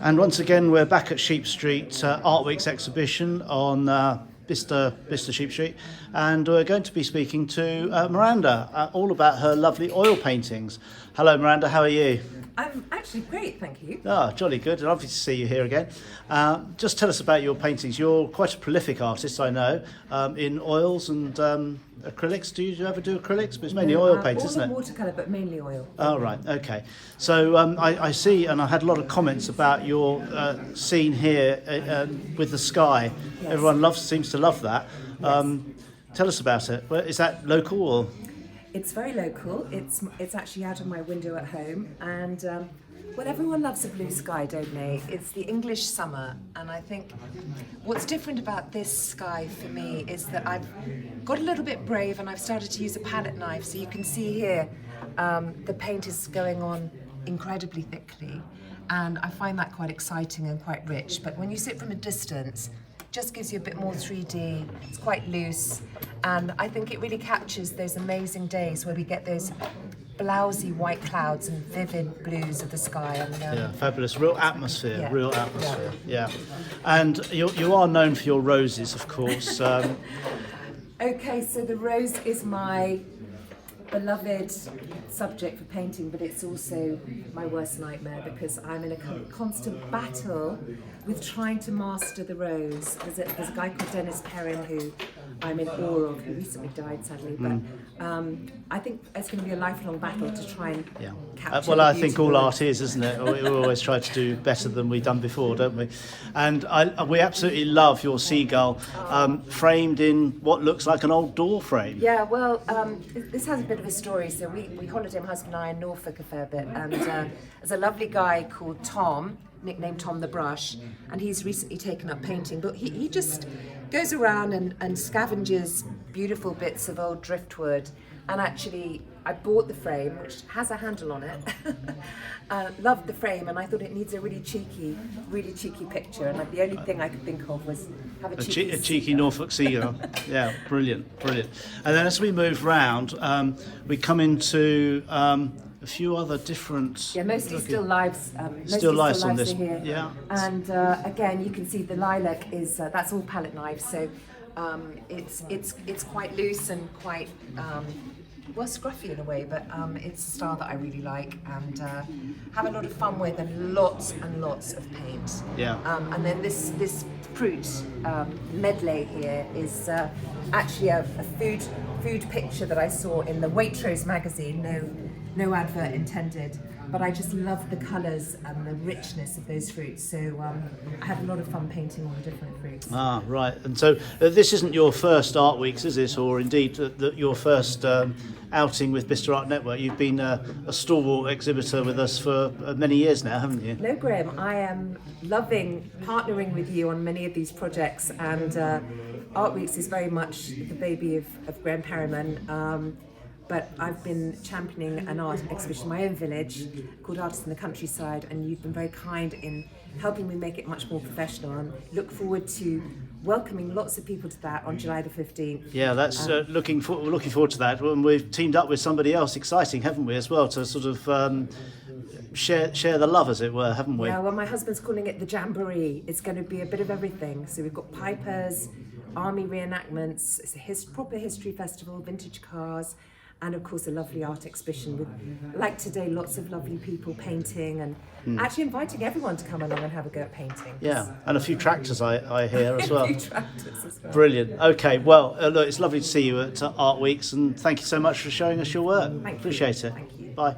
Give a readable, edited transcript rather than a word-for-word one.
And once again, we're back at Sheep Street Artweeks exhibition on Bicester Sheep Street, and we're going to be speaking to Miranda all about her lovely oil paintings. Hello, Miranda. How are you? I'm actually great, thank you. Oh, jolly good. Lovely to see you here again. Just tell us about your paintings. You're quite a prolific artist, I know, in oils and acrylics. Do you ever do acrylics? But it's mainly oil paint, isn't it? All in watercolour, but mainly oil. Oh, right, okay. So I see, and I had a lot of comments about your scene here with the sky. Yes. Everyone seems to love that. Yes. Tell us about it. Is that local or...? It's very local. It's actually out of my window at home, and well, everyone loves a blue sky, don't they? It's the English summer, and I think what's different about this sky for me is that I've got a little bit brave, and I've started to use a palette knife. So you can see here, the paint is going on incredibly thickly, and I find that quite exciting and quite rich. But when you sit from a distance, just gives you a bit more 3D, it's quite loose, and I think it really captures those amazing days where we get those blousy white clouds and vivid blues of the sky. And, yeah, fabulous, real atmosphere, yeah. real atmosphere, yeah. And you are known for your roses, of course. Okay, so the rose is my beloved subject for painting, but it's also my worst nightmare because I'm in a constant battle with trying to master the rose. There's a guy called Dennis Perrin who I'm in awe of, who recently died sadly, but I think it's going to be a lifelong battle to try and capture well, the I think beauty all of art is, isn't it? We always try to do better than we've done before, don't we? And we absolutely love your seagull framed in what looks like an old door frame. Yeah, well, this has a bit of a story. So we holiday, my husband and I, in Norfolk a fair bit, and there's a lovely guy called Tom, nicknamed Tom the Brush, and he's recently taken up painting, but he just goes around and scavenges beautiful bits of old driftwood. And actually, I bought the frame, which has a handle on it. Loved the frame, and I thought it needs a really cheeky picture. And the only thing I could think of was have a cheeky Norfolk seagull. Yeah, brilliant. And then as we move round, we come into a few other different... Yeah, mostly still lives. Still lives on this. Here. Yeah. And again, you can see the lilac is that's all palette knife, so it's quite loose and quite well, scruffy in a way, but it's a style that I really like and have a lot of fun with, and lots of paint. Yeah. And then this fruit medley here is actually a food picture that I saw in the Waitrose magazine. No advert intended, but I just love the colours and the richness of those fruits. So I had a lot of fun painting all the different fruits. Ah, right. And so this isn't your first Art Weeks, is it? Or indeed your first outing with Bicester Art Network? You've been a stalwart exhibitor with us for many years now, haven't you? No, Graham, I am loving partnering with you on many of these projects, and Art Weeks is very much the baby of Graham Perriman. But I've been championing an art exhibition in my own village called Artists in the Countryside, and you've been very kind in helping me make it much more professional, and look forward to welcoming lots of people to that on July the 15th. Yeah, that's looking forward to that. And we've teamed up with somebody else exciting, haven't we, as well, to sort of share the love, as it were, haven't we? Yeah, well, my husband's calling it the Jamboree. It's going to be a bit of everything. So we've got pipers, army reenactments, it's a proper history festival, vintage cars, and of course a lovely art exhibition with, like today, lots of lovely people painting, and actually inviting everyone to come along and have a go at painting. Yeah, and a few tractors I hear as well. A few tractors as well. Brilliant. Okay, well, look, it's lovely to see you at Art Weeks, and thank you so much for showing us your work. Thank you. Appreciate it. Thank you. Bye.